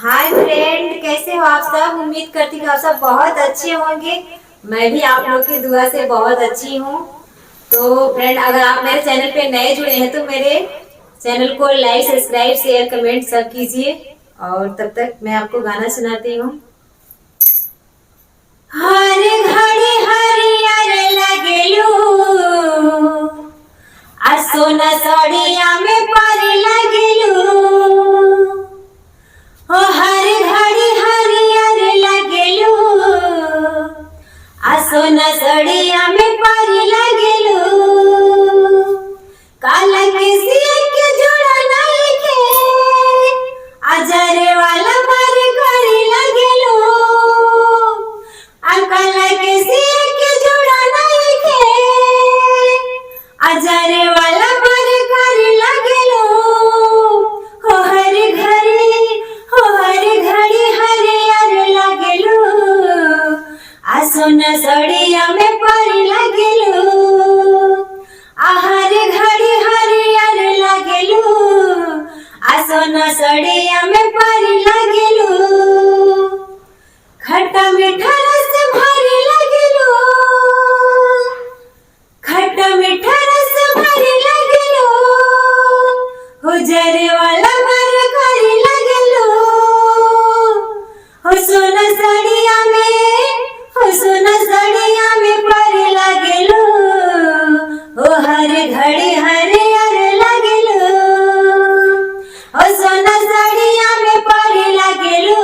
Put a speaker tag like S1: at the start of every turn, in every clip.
S1: Hi friend, कैसे हो आप सब। उम्मीद करती हूँ आप सब बहुत अच्छे होंगे। मैं भी आप लोग की दुआ से बहुत अच्छी हूँ। तो फ्रेंड, अगर आप मेरे चैनल पे नए जुड़े हैं तो मेरे चैनल को लाइक, सब्सक्राइब, शेयर, कमेंट सब कीजिए। और तब तक मैं आपको गाना सुनाती हूँ। हर घड़ी हरियर लगेलू, आ सोना साड़िया में पारी लगेलू। हो हर घड़ी हरियर लगेलू, आ सोना साड़िया में पारी लगेलू। काला के सिया के जोड़ा नहीं के, अजरे वाला पर करी लगेलू। आ काला के सिया के जोड़ा नहीं के, अजरे वाला पर करी लगेलू। हो हर घड़ी हरियर लगेलू, आ सोना साड़िया में पारी लगेलू। आ हर घड़ी हरियर लगेलू, आ सोना साड़िया में पारी लगेलू। खट्टा मीठा रस भरी लगेलू, खट्टा मीठा रस भरी लगेलू। हो जरे वाला भर करी लगेलू। हो सोना साड़िया में, हो सोना साड़िया में पारी लगेलू। हो हर घड़ी हरियर लगेलू, हो सोना साड़िया में पारी लगेलू।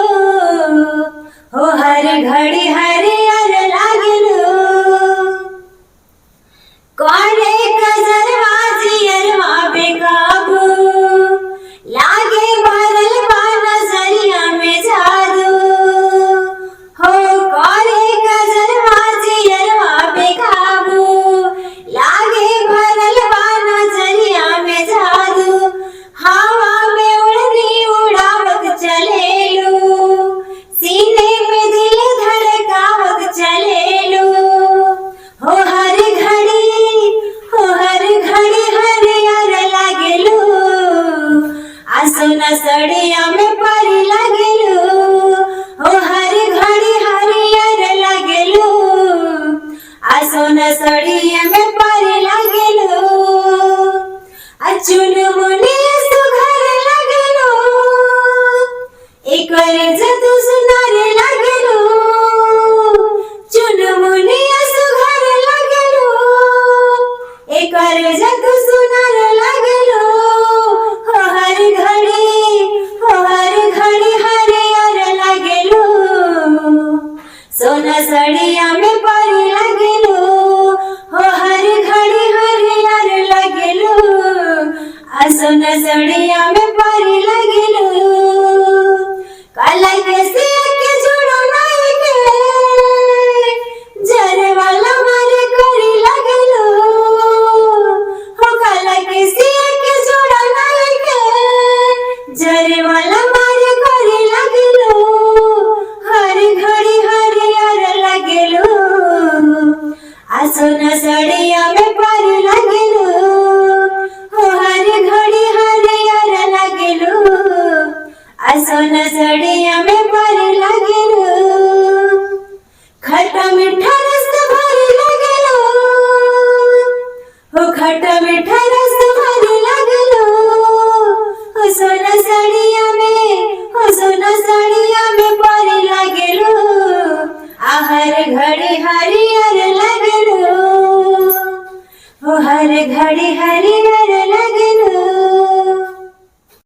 S1: हो हर घड़ी हरियर लगेलू। कोने कजरवा जियरवा बेकाबू, लागे भरल बा नजरिया में जादू। हो कोने कजरवा जियरवा बेकाबू, लागे भरल बा नजरिया में जादू। हवा में उड़नी उड़ावत चलेलू, सीने में दिल धड़कावत चलेलू। हो हर घड़ी हरियर लगेलू, आ सोना साड़िया में पारी लगेलू। हो हर घड़ी हरियर लगेलू, आ सोना साड़िया में पारी लगेलू। आ चुनमुनी सुघर लगेलू, एकर जतु सुनार लगेलू। चुनमुनी सुघर लगेलू, एकर जतु सुनार लगेलू। हो हर घड़ी हरियर लगेलू, सोना साड़िया में पारी लगेलू। हो हर घड़ी हरियर लगेलू, आ सोना साड़िया में पारी लगेलू। काला के सिया के जोड़ा नहीं के, जरे वाला मारे करी लगेलू। हो काला के सिया के जोड़ा नहीं के, जरे वाला मारे करी लगेलू। हर घड़ी हरियर लगेलू, आ सोना साड़िया में पारी लगेलू। हो हर घड़ी हरियर लगेलू, आ सोना साड़िया में पारी लगेलू। खट्टा मीठा रस भरी लगेलू, हो खट्टा मीठा रस भरी लगेलू। हो सोना साड़िया में, हो सोना साड़िया में पारी लगेलू। आ हर घड़ी हरियर लगेलू, हो हर घड़ी हरियर